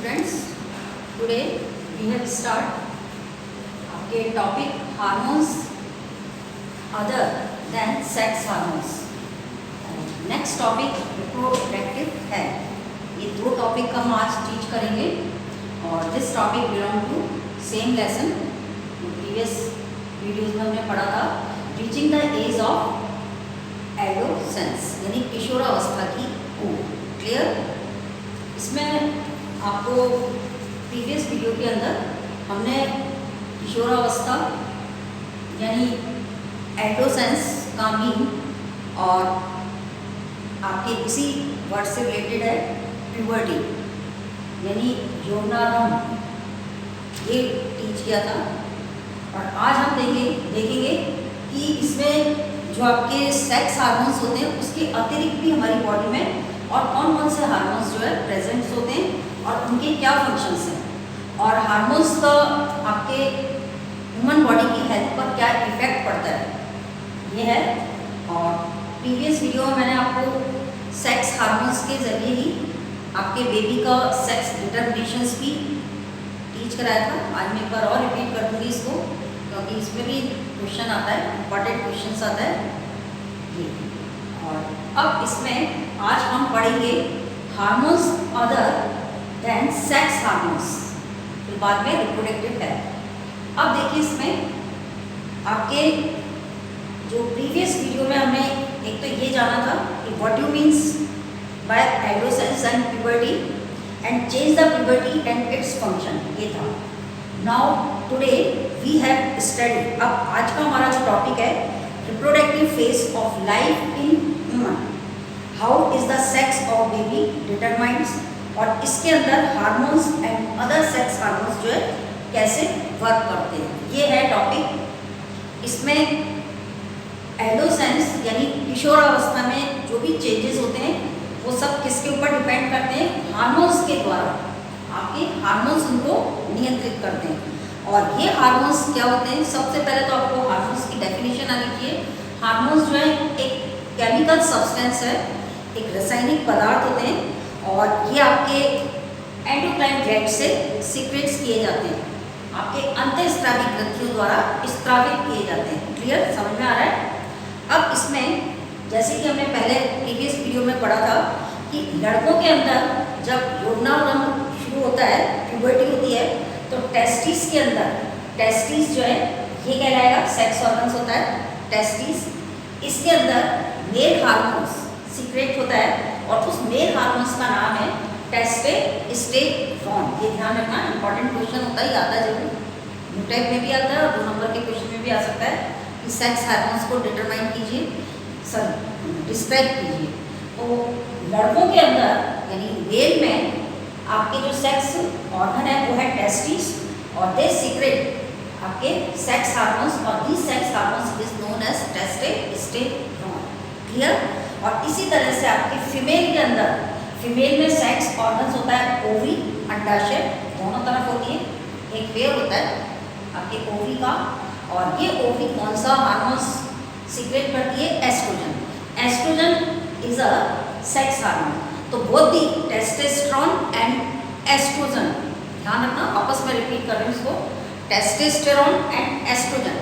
students, today we have start आपके topic hormones other than sex hormones. Next topic reproductive है। ये दो topic का हम आज टीच करेंगे और this topic belong to same lesson. Previous videos में हमने पढ़ा था reaching the age of adolescence यानी किशोरावस्था की उम्र। क्लियर? इसमें आपको प्रीवियस वीडियो के अंदर हमने किशोरावस्था यानी एडोसेंस का मीन और आपके इसी वर्ड से रिलेटेड है प्यूबर्टी यानी यौवनारंभ, ये टीच किया था। और आज हम देखेंगे कि इसमें जो आपके सेक्स हार्मोन्स होते हैं उसके अतिरिक्त भी हमारी बॉडी में और कौन कौन से हार्मोन्स जो है प्रेजेंट्स होते हैं और उनके क्या फंक्शंस हैं और हार्मोन्स का आपके ह्यूमन बॉडी की हेल्थ पर क्या इफेक्ट पड़ता है, ये है। और प्रीवियस वीडियो में मैंने आपको सेक्स हार्मोन्स के ज़रिए ही आपके बेबी का सेक्स डिटर्मिनेशंस भी टीच कराया था। आज मैं एक बार और रिपीट कर दूँगी इसको क्योंकि इसमें भी क्वेश्चन आता है, इंपॉर्टेंट क्वेश्चन आता है ये। और अब इसमें आज हम पढ़ेंगे hormones other than sex hormones, फिर बाद में रिप्रोडक्टिव है। अब देखिए इसमें आपके जो प्रीवियस वीडियो में हमने एक तो ये जाना था कि what you means by adolescence and puberty and change the puberty and its function, ये था। Now today we have study, अब आज का हमारा जो टॉपिक है reproductive phase of life in human, how is the sex of baby determines, और इसके अंदर hormones and other sex hormones जो है कैसे वर्क करते हैं, ये है टॉपिक। इसमें एडोसेंस यानी किशोरावस्था में जो भी चेंजेस होते हैं वो सब किसके ऊपर डिपेंड करते हैं, हार्मोन्स के द्वारा। आपके हार्मोन्स उनको नियंत्रित करते हैं। और ये हार्मोन्स क्या होते हैं, सबसे पहले तो आपको हार्मोन्स की डेफिनेशन आनी चाहिए। हार्मोन्स जो है एक केमिकल सब्सटेंस है, एक रासायनिक पदार्थ होते हैं और ये आपके एंडोक्राइन ग्लैंड से सीक्रेट्स किए जाते हैं, आपके अंतःस्रावी ग्रंथियों द्वारा स्त्रावित किए जाते हैं। क्लियर? समझ में आ रहा है? अब इसमें जैसे कि हमने पहले प्रीवियस वीडियो में पढ़ा था कि लड़कों के अंदर जब यौवनारंभ शुरू होता है, प्यूबर्टी होती है, तो टेस्टिस के अंदर, टेस्टिस जो है ये कहलाएगा सेक्स ऑर्गन्स होता है टेस्टिस, इसके अंदर मेल हार्मोन्स सीक्रेट होता है और उस मेल हार्मोन्स का नाम है टेस्टोस्टेरोन। ये ध्यान रखना, इंपॉर्टेंट क्वेश्चन होता है, आता है जरूर, न्यू टाइप में भी आता है और 2 नंबर के क्वेश्चन में भी आ सकता है कि सेक्स हार्मोन्स को डिटरमाइन कीजिए, डिस्क्राइब कीजिए। तो लड़कों के अंदर यानी मेल में आपके जो सेक्स ऑर्गन है वो है टेस्टिस और दे सीक्रेट आपके सेक्स हार्मोन्स और this sex hormones is known as testosterone. Clear? और इसी तरह से आपके फीमेल के अंदर, फीमेल में सेक्स ऑर्गन्स होता है ओवरी, अंडाशय दोनों तरफ होती है, एक पेयर होता है आपके ओवरी का, और ये ओवरी कौन सा हार्मोन्स सीक्रेट करती है, estrogen. Estrogen is a sex hormone. तो both the testosterone and estrogen, ध्यान रखना, आपस में रिपीट कर रहे हैं इसको, testosterone and estrogen.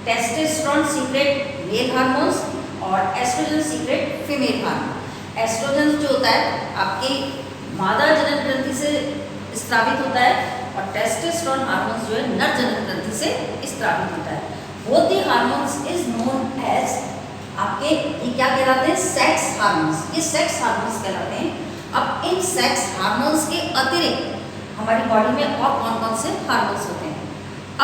Testosterone secrete male hormones और estrogen secrete female hormone. Estrogen जो होता है आपकी मादा जनन ग्रंथि से स्त्रावित होता है और टेस्टोस्टेरोन हार्मोन्स जो है नर जनन ग्रंथि से स्त्रावित होता है। Both the hormones is known as आपके ये क्या कहलाते हैं, सेक्स हार्मोन्स। ये सेक्स हार्मोन्स कहलाते हैं। अब इन सेक्स हार्मोन्स के अतिरिक्त हमारी बॉडी में और कौन कौन से हार्मोन्स होते हैं।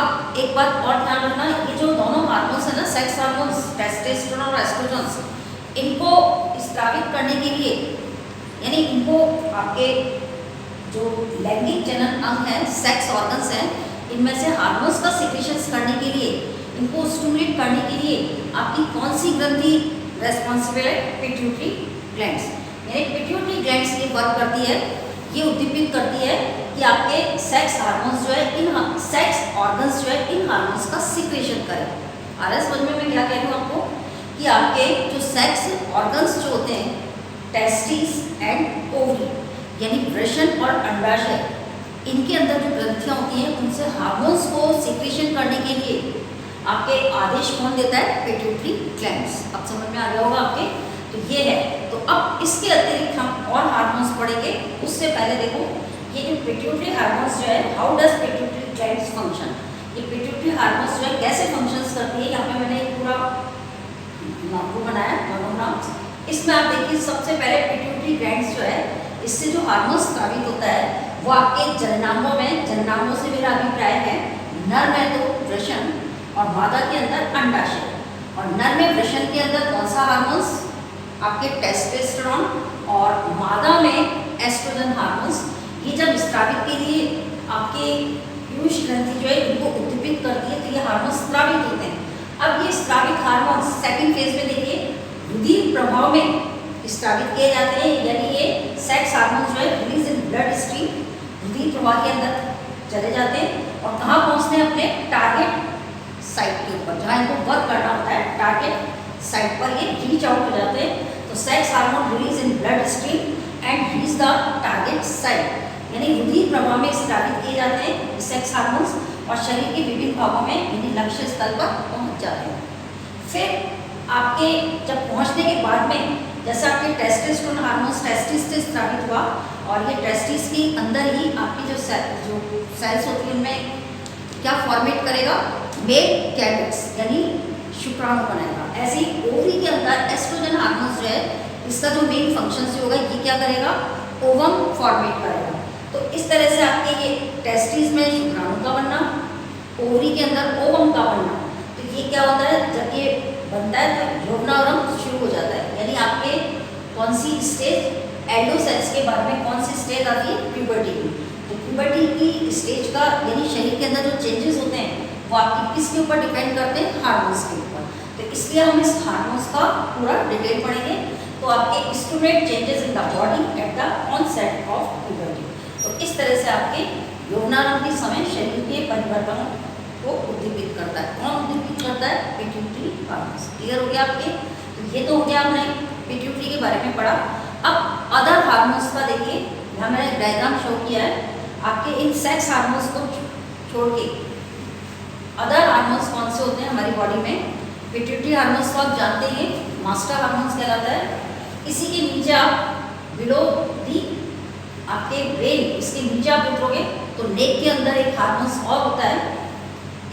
अब एक बात और ध्यान रखना, ये जो दोनों हार्मोन्स है ना, सेक्स हार्मोन्स टेस्टोस्टेरोन और एस्ट्रोजन, इनको स्त्रावित करने के लिए यानी इनको आपके जो लैंगिक जनन अंग है, सेक्स ऑर्गन्स हैं, इनमें से हार्मोन्स का सिक्रेशंस करने के लिए, इनको स्टिमुलेट करने के लिए आपकी कौन सी ग्रंथि रेस्पॉन्सिबल है, पिट्यूटरी ग्लैंड्स। यानी पिट्यूटरी ग्लैंड्स ये वर्क करती है, ये उद्दीपित करती है कि आपके सेक्स हार्मोन्स जो है, इन सेक्स ऑर्गन्स जो है इन हार्मोन्स का सिक्रेशन करें। आ रहा है समझ में मैं क्या कह रही हूँ आपको, कि आपके जो सेक्स ऑर्गन्स जो होते हैं टेस्टिस एंड ओवरी यानी वृषण और अंडाशय, इनके अंदर जो ग्रंथियाँ होती हैं उनसे हार्मोन्स को सिक्रीशन करने के लिए आपके आदेश कौन देता है? Pituitary glands. अब समझ में आ गया होगा आपके। तो ये है। तो अब इसके अतिरिक्त हम और हार्मोन्स पढ़ेंगे। उससे पहले देखो ये जो पिट्यूटरी हार्मोन्स जो है, how does pituitary glands function, ये पिट्यूटरी हार्मोन्स जो है कैसे फंक्शंस करती है, यहाँ पे मैंने एक पूरा आपको बनाया मोनोग्राम। इसमें आप देखिए सबसे पहले पिट्यूटरी ग्लैंड्स जो है, इससे जो हार्मोन्स स्रावित होता है वो आपके जननांगों में, जननांगों से मेरा अभिप्राय है नर में तो वृषण और मादा के अंदर अंडाशय। और नर में वृषण के अंदर कौन सा हार्मोन्स? आपके टेस्टोस्टेरोन, और मादा में एस्ट्रोजन हार्मोन्स। ये जब स्रावित के लिए आपके पीयूष ग्रंथि जो है इनको उद्दीपित करती है तो ये हार्मोन्स स्रावित होते हैं। अब ये स्रावित हार्मोन्स सेकंड फेज में देखिए रुधिर प्रभाव में स्रावित किए जाते हैं, यानी ये सेक्स हार्मोन्स जो है रिलीज इन ब्लड स्ट्रीम, रुधिर प्रवाह के अंदर चले जाते हैं और कहाँ पहुँचते हैं? अपने टारगेट साइट के ऊपर, जहाँ इनको वर्क करना होता है टारगेट साइट पर ये रीच आउट हो जाते हैं। तो sex hormone release in blood stream and reach the target site, यानी रुधिर प्रवाह में स्रावित किए जाते हैं सेक्स हार्मोन्स और शरीर के विभिन्न भागों में यानी लक्ष्य स्थल पर पहुंच जाते हैं। फिर आपके जब पहुंचने के बाद में जैसे आपके टेस्टोस्टेरोन हार्मोन्स टेस्टिस से स्रावित हुआ और ये टेस्टिस के अंदर ही आपकी जो सेल्स होती है उनमें क्या फॉर्मेट करेगा? मेल कैलिक्स यानी शुक्राणु बनाएगा। ऐसे ही ओवरी के अंदर एस्ट्रोजन हार्मोन्स जो है इसका जो मेन फंक्शन से होगा ये क्या करेगा? ओवम फॉर्मेट करेगा। तो इस तरह से आपके ये टेस्टिस में शुक्राणु का बनना, ओवरी के अंदर ओवम का बनना। तो ये क्या होता है? जब ये बनता है तो यौवनारंभ शुरू हो जाता है, यानी आपके कौन सी स्टेज? एंडो सेल्स के बाद में कौन सी स्टेज आती है? प्यूबर्टी की। तो प्यूबर्टी की स्टेज का यानी शरीर के अंदर जो चेंजेस होते हैं वो आपकी किसके ऊपर डिपेंड करते हैं? हार्मोन्स के ऊपर। तो इसलिए हम इस हार्मोन्स का पूरा डिटेल पढ़ेंगे। तो आपके instrument changes in the body at the onset of puberty. तो इस तरह से आपके यौवनारंभ के समय शरीर के परिवर्तनों को उद्दीपित करता है। कौन उद्दीपित करता है? Pituitary hormones. क्लियर हो गया आपके? तो ये तो हो गया हमने पिट्यूटरी के बारे में पढ़ा। अब अदर हार्मोन्स का देखिए, यहाँ मैंने एक डायग्राम शो किया है। आपके इन सेक्स हार्मोन्स को छोड़ के अदर हार्मोन्स कौन से होते हैं हमारी बॉडी में? पिट्यूटरी हार्मोन्स को आप जानते हैं मास्टर हार्मोन्स कहलाता है। इसी के नीचे आप बिलो दी आपके ब्रेन, इसके नीचे आप उतरोगे तो नेक के अंदर एक हार्मोन्स और होता है,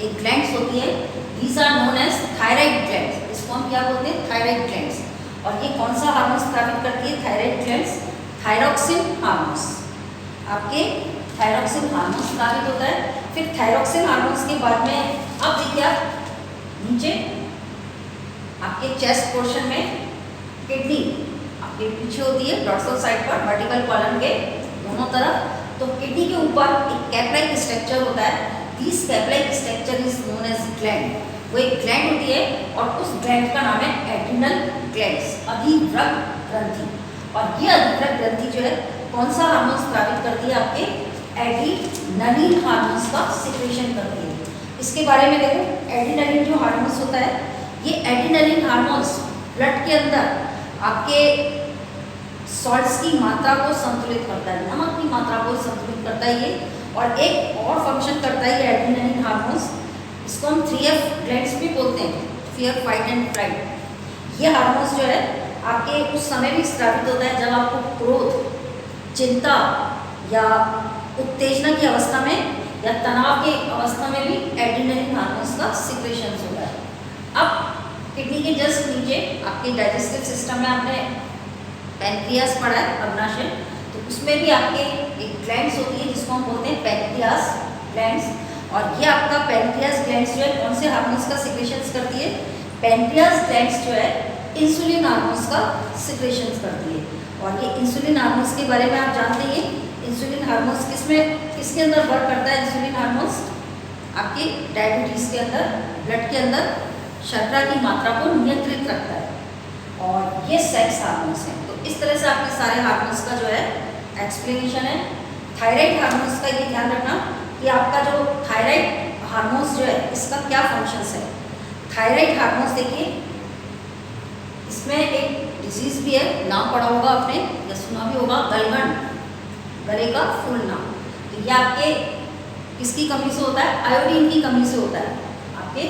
एक ग्लैंड्स होती है। These are known as thyroid glands. इसको हम क्या बोलते हैं? Thyroid glands. और ये कौन सा हार्मोन स्रावित करती है? Thyroid glands thyroxine hormones. आपके थायरोक्सिन हार्मोन स्रावित होता है। फिर थायरोक्सिन हार्मोन्स के बाद में अब देखिए आप नीचे आपके चेस्ट पोर्शन में किडनी आपके पीछे होती है डॉर्सल साइड पर, वर्टिकल कॉलम के दोनों तरफ। तो किडनी के ऊपर एक कैप लाइक स्ट्रक्चर होता है। This cap like structure is known as gland. वो एक ग्लैंड होती है और उस ग्लैंड का नाम है एड्रिनल ग्लैंड्स, अधिवृक्क ग्रंथि। और ये अधिवृक्क ग्रंथि जो है कौन सा हार्मोन स्रावित करती है? आपके एड्रिनलिन हार्मोन्स का सिक्रेशन करती है। इसके बारे में देखो, एड्रिनलिन जो हार्मोन्स होता है, ये एड्रिनलिन हार्मोन्स ब्लड के अंदर आपके सॉल्ट्स की मात्रा को संतुलित करता है, नमक की मात्रा को संतुलित करता है ये। और एक और फंक्शन करता है ये एड्रिनलिन हार्मोन्स, इसको हम 3F ग्लैंड्स भी बोलते हैं, फियर, फाइट एंड फ्लाइट। ये हार्मोन्स जो है आपके उस समय भी स्रावित होता है जब आपको क्रोध, चिंता या उत्तेजना की अवस्था में या तनाव की अवस्था में भी एड्रिनलिन हार्मोन्स का सिक्रेशन होता है। अब किडनी के जस्ट नीचे आपके डाइजेस्टिव सिस्टम में आपने पैनक्रियास पढ़ा है, अग्नाशय। तो उसमें भी आपके एक ग्लैंड्स होती है जिसको हम बोलते हैं पैनक्रियास ग्लैंड्स। और ये आपका पैनक्रियास ग्लैंड्स जो है कौन से हार्मोन्स का सिक्रेशंस करती है? पैनक्रियास ग्लैंड्स जो है इंसुलिन हार्मोन्स का सिक्रेशंस करती है। और ये इंसुलिन हार्मोन्स के बारे में आप जानते हैं, इंसुलिन हार्मोन्स किसके अंदर वर्क करता है? इंसुलिन हार्मोन्स आपके डायबिटीज़ के अंदर, ब्लड के अंदर शर्करा की मात्रा को नियंत्रित रखता है। और ये सेक्स हार्मोन्स हैं। तो इस तरह से आपके सारे हार्मोन्स का जो है एक्सप्लेनेशन है। थायराइड हार्मोन्स का ये ध्यान रखना कि आपका जो थायराइड हार्मोन्स जो है इसका क्या फंक्शंस है। थायराइड हार्मोन्स देखिए, इसमें एक डिजीज भी है, नाम पढ़ा होगा आपने या सुना भी होगा, गलगंड, गले का फूलना। तो ये आपके किसकी कमी से होता है? आयोडीन की कमी से होता है। आपके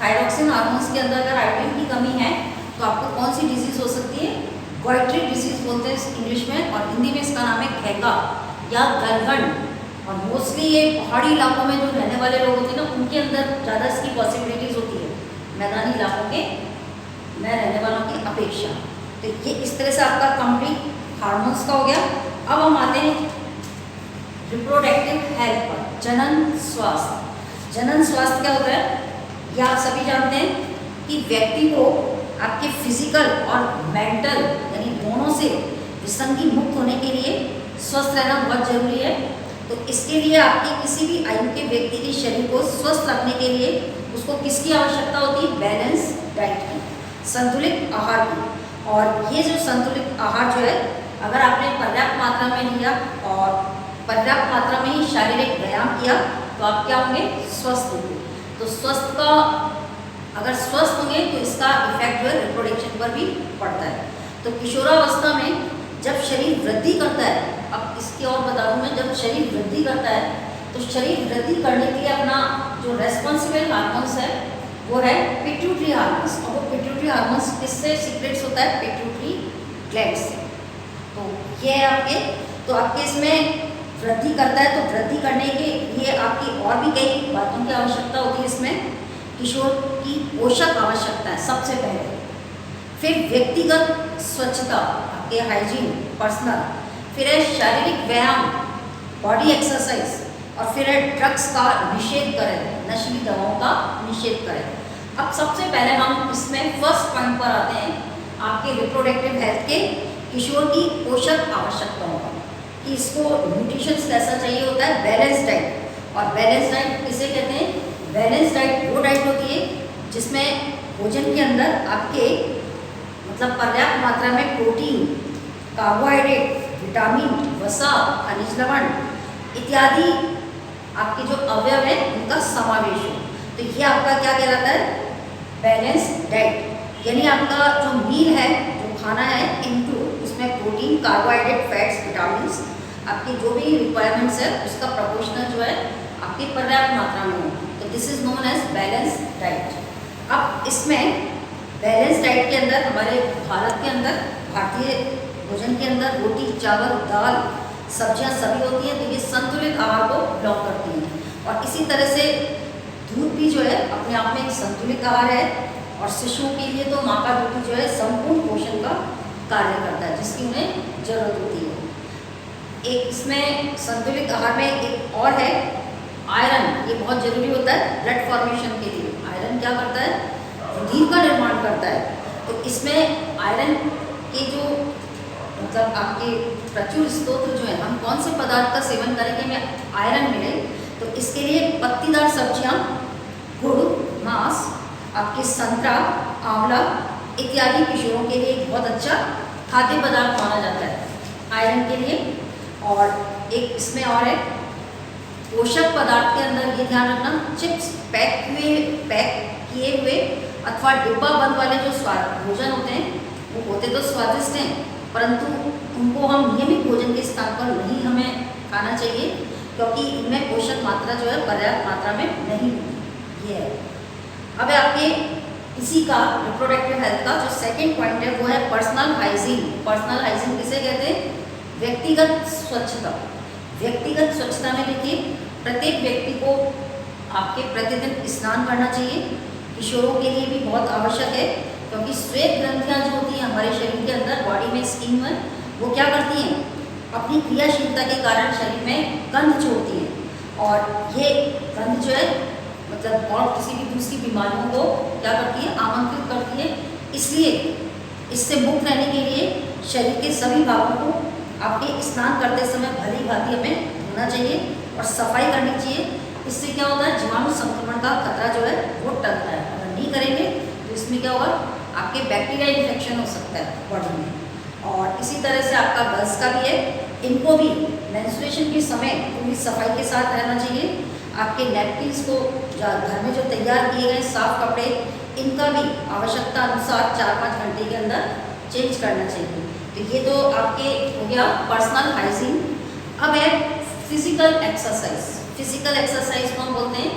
थायरॉक्सिन हार्मोन्स के अंदर अगर आयोडीन की कमी है तो आपको कौन सी डिजीज हो सकती है? गोइट्री डिजीज बोलते हैं इंग्लिश में, और हिंदी में इसका नाम है घेंगा या गलगंड। और मोस्टली ये पहाड़ी इलाकों में जो रहने वाले लोग होते हैं ना, उनके अंदर ज़्यादा इसकी पॉसिबिलिटीज़ होती है, मैदानी इलाकों के में रहने वालों की अपेक्षा। तो ये इस तरह से आपका कंप्लीट हार्मोन्स का हो गया। अब हम आते हैं रिप्रोडक्टिव हेल्थ पर, जनन स्वास्थ्य। जनन स्वास्थ्य क्या होता है? ये आप सभी जानते हैं कि व्यक्ति को आपके फिजिकल और मेंटल यानी दोनों से विसंगति मुक्त होने के लिए स्वस्थ रहना बहुत जरूरी है। तो इसके लिए आपके किसी भी आयु के व्यक्ति के शरीर को स्वस्थ रखने के लिए उसको किसकी आवश्यकता होती है? बैलेंस डाइट की, संतुलित आहार की। और ये जो संतुलित आहार जो है, अगर आपने पर्याप्त मात्रा में लिया और पर्याप्त मात्रा में ही शारीरिक व्यायाम किया तो आप क्या होंगे? स्वस्थ होंगे। तो स्वस्थ का अगर स्वस्थ होंगे तो इसका इफेक्ट जो है रिप्रोडक्शन पर भी पड़ता है। तो किशोरावस्था में जब शरीर वृद्धि करता है, अब इसकी और बता दूं मैं, जब शरीर वृद्धि करता है तो शरीर वृद्धि करने के लिए अपना जो रेस्पॉन्सिबल हार्मोन्स है वो है पिट्यूटरी हार्मोन्स। और वो पिट्यूटरी हार्मोन्स किससे सीक्रेट्स होता है? पिट्यूटरी ग्लैंड से। तो ये है आपके, तो आपके इसमें वृद्धि करता है। तो वृद्धि करने के लिए आपकी और भी कई बातों की आवश्यकता होती है। इसमें किशोर की पोषक आवश्यकता है सबसे पहले, फिर व्यक्तिगत स्वच्छता, आपके हाइजीन पर्सनल, फिर है शारीरिक व्यायाम बॉडी एक्सरसाइज, और फिर है ड्रग्स का निषेध करें, नशीली दवाओं का निषेध करें। अब सबसे पहले हम इसमें फर्स्ट पॉइंट पर आते हैं आपके रिप्रोडक्टिव हेल्थ के किशोर की पोषक आवश्यकताओं का, कि इसको न्यूट्रिशन कैसा चाहिए होता है? Balance diet. और बैलेंस डाइट किसे कहते हैं? बैलेंस डाइट वो डाइट होती है जिसमें भोजन के अंदर आपके मतलब पर्याप्त मात्रा में प्रोटीन, कार्बोहाइड्रेट, विटामिन, वसा, खनिज लवण इत्यादि आपके जो अवयव है उनका समावेश हो। तो ये आपका क्या कहलाता है? Balance diet. यानी आपका जो मील है, जो खाना है, इंक्लूड उसमें प्रोटीन, कार्बोहाइड्रेट, फैट्स, विटामिन, आपकी जो भी रिक्वायरमेंट्स है उसका प्रोपोर्शनल जो है आपकी पर्याप्त मात्रा में हो। तो this is known as balance diet. अब इसमें बैलेंस डाइट के अंदर हमारे भारत के अंदर, भारतीय भोजन के अंदर रोटी, चावल, दाल, सब्जियां सभी होती हैं। तो ये संतुलित आहार को ब्लॉक करती हैं। और इसी तरह से दूध भी जो है अपने आप में एक संतुलित आहार है। और शिशुओं के लिए तो माँ का दूध जो है संपूर्ण पोषण का कार्य करता है जिसकी उन्हें जरूरत होती है। एक इसमें संतुलित आहार में एक और है आयरन। ये बहुत जरूरी होता है ब्लड फॉर्मेशन के लिए। आयरन क्या करता है? रुधिर का निर्माण करता है। तो इसमें आयरन के जो मतलब आपके प्रचुर स्रोत जो है, हम कौन से पदार्थ का सेवन करें कि हमें आयरन मिले? तो इसके लिए पत्तीदार सब्जियां, गुड़, मांस, आपके संतरा, आंवला इत्यादि किशोरों के लिए बहुत अच्छा खाद्य पदार्थ माना जाता है आयरन के लिए। और एक इसमें और है पोषक पदार्थ के अंदर ये ध्यान रखना, चिप्स पैक किए हुए अथवा डिब्बा बंद वाले जो भोजन होते हैं वो होते तो स्वादिष्ट हैं, परंतु उनको हम नियमित भोजन के स्थान पर नहीं हमें खाना चाहिए क्योंकि इनमें पोषक मात्रा जो है पर्याप्त मात्रा में नहीं होती। ये है। अब आपके इसी का रिप्रोडक्टिव हेल्थ का जो सेकंड पॉइंट है वो है पर्सनल हाइजीन। पर्सनल हाइजीन किसे कहते हैं? व्यक्तिगत स्वच्छता। व्यक्तिगत स्वच्छता में देखिए प्रत्येक व्यक्ति को आपके प्रतिदिन स्नान करना चाहिए। किशोरों के लिए भी बहुत आवश्यक है क्योंकि श्वेत ग्रंथियाँ जो होती हैं हमारे शरीर के अंदर, बॉडी में, स्किन में, वो क्या करती हैं? अपनी क्रियाशीलता के कारण शरीर में गंध छोड़ती हैं और ये गंध जो है मतलब और किसी भी दूसरी बीमारियों को क्या करती है? आमंत्रित करती है। इसलिए इससे मुक्त रहने के लिए शरीर के सभी भागों को आपके स्नान करते समय भली भांति हमें धोना चाहिए और सफाई करनी चाहिए। इससे क्या होता है? जीवाणु संक्रमण का खतरा जो है वो टलता है। अगर नहीं करेंगे तो इसमें क्या होगा? आपके बैक्टीरिया इन्फेक्शन हो सकता है बॉडी में। और इसी तरह से आपका गर्ल्स का भी है, इनको भी मेंस्ट्रुएशन के समय पूरी सफाई के साथ रहना चाहिए। आपके नैपकिन्स को घर में जो तैयार किए गए साफ कपड़े, इनका भी आवश्यकता अनुसार 4-5 घंटे के अंदर चेंज करना चाहिए। तो ये तो आपके हो गया पर्सनल हाइजीन। अब है फिजिकल एक्सरसाइज। फिजिकल एक्सरसाइज को हम बोलते हैं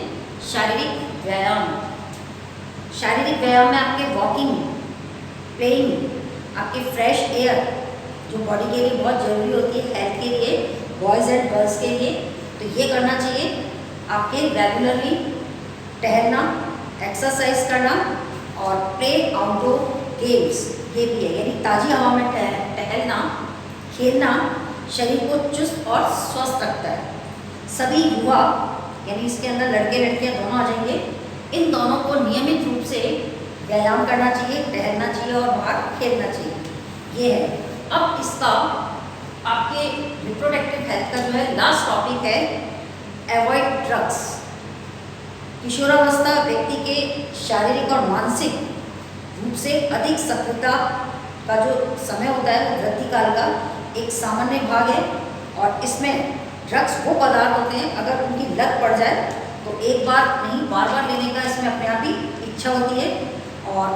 शारीरिक व्यायाम। शारीरिक व्यायाम में आपके वॉकिंग, प्लेइंग, आपके फ्रेश एयर जो बॉडी के लिए बहुत ज़रूरी होती है, हेल्थ के लिए, बॉयज़ एंड गर्ल्स के लिए, तो ये करना चाहिए। आपके रेगुलरली टहलना, एक्सरसाइज करना और प्ले आउटडोर गेम्स, ये भी है, यानी ताज़ी हवा में टहलना, खेलना शरीर को चुस्त और स्वस्थ रखता है। सभी युवा, यानी इसके अंदर लड़के लड़कियां दोनों आ जाएंगे, इन दोनों को नियमित रूप से व्यायाम करना चाहिए, टहलना चाहिए और बाहर खेलना चाहिए। ये है। अब इसका आपके रिप्रोडक्टिव हेल्थ का जो है लास्ट टॉपिक है अवॉइड ड्रग्स। किशोरावस्था व्यक्ति के शारीरिक और मानसिक रूप से अधिक सक्रियता का जो समय होता है वो वृद्धि काल का एक सामान्य भाग है, और इसमें ड्रग्स वो पदार्थ होते हैं अगर उनकी लत पड़ जाए तो एक बार नहीं बार बार लेने का इसमें अपने आप ही इच्छा होती है, और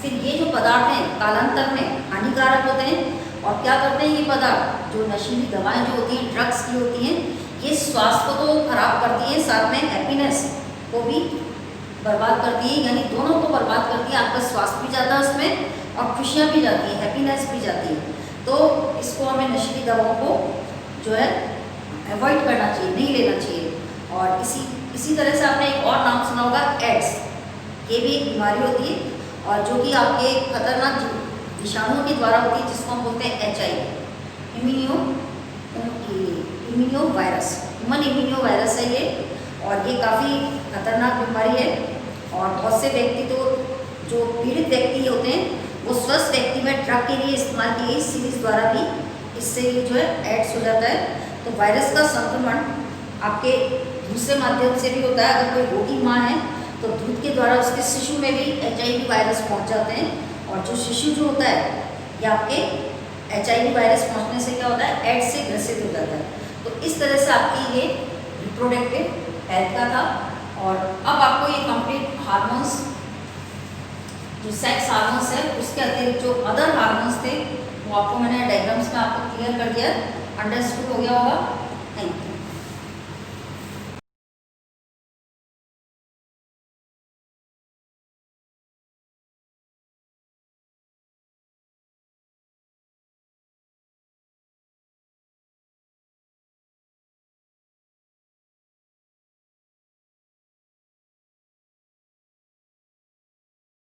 फिर ये जो पदार्थ हैं कालांतर में हानिकारक होते हैं। और क्या करते हैं ये पदार्थ, जो नशीली दवाएं जो होती हैं, ड्रग्स की होती हैं, ये स्वास्थ्य को तो खराब करती हैं, साथ में हैप्पीनेस को भी बर्बाद करती है, यानी दोनों को बर्बाद करती है। आपका स्वास्थ्य भी जाता है उसमें और खुशियाँ भी जाती हैं, हैप्पीनेस भी जाती है। तो इसको हमें नशीली दवाओं को जो है अवॉइड करना चाहिए, नहीं लेना चाहिए। और इसी तरह से आपने एक और नाम सुना होगा एड्स। ये भी एक बीमारी होती है और जो कि आपके खतरनाक विषाणुओं के द्वारा होती है, जिसको हम बोलते हैं HIV, immuno virus, human immuno virus है ये, और ये काफ़ी खतरनाक बीमारी है। और बहुत से व्यक्ति तो जो पीड़ित व्यक्ति होते हैं वो स्वस्थ व्यक्ति में ड्रग के लिए इस्तेमाल की गई सीरीज द्वारा भी इससे जो है एड्स हो जाता है। तो वायरस का संक्रमण आपके दूसरे माध्यम से भी होता है। अगर कोई रोगी माँ है तो दूध के द्वारा उसके शिशु में भी HIV वायरस पहुंच जाते हैं, और जो शिशु जो होता है ये आपके HIV वायरस पहुंचने से क्या होता है, एड्स से ग्रसित हो जाता है। तो इस तरह से आपकी ये रिप्रोडक्टिव हेल्थ का था। और अब आपको ये कंप्लीट हार्मोन्स, जो सेक्स हार्मोन्स है, उसके अतिरिक्त जो अदर हार्मोन्स थे वो आपको मैंने डायग्राम्स में आपको क्लियर कर दिया, अंडरस्टूड हो गया होगा। Thank you.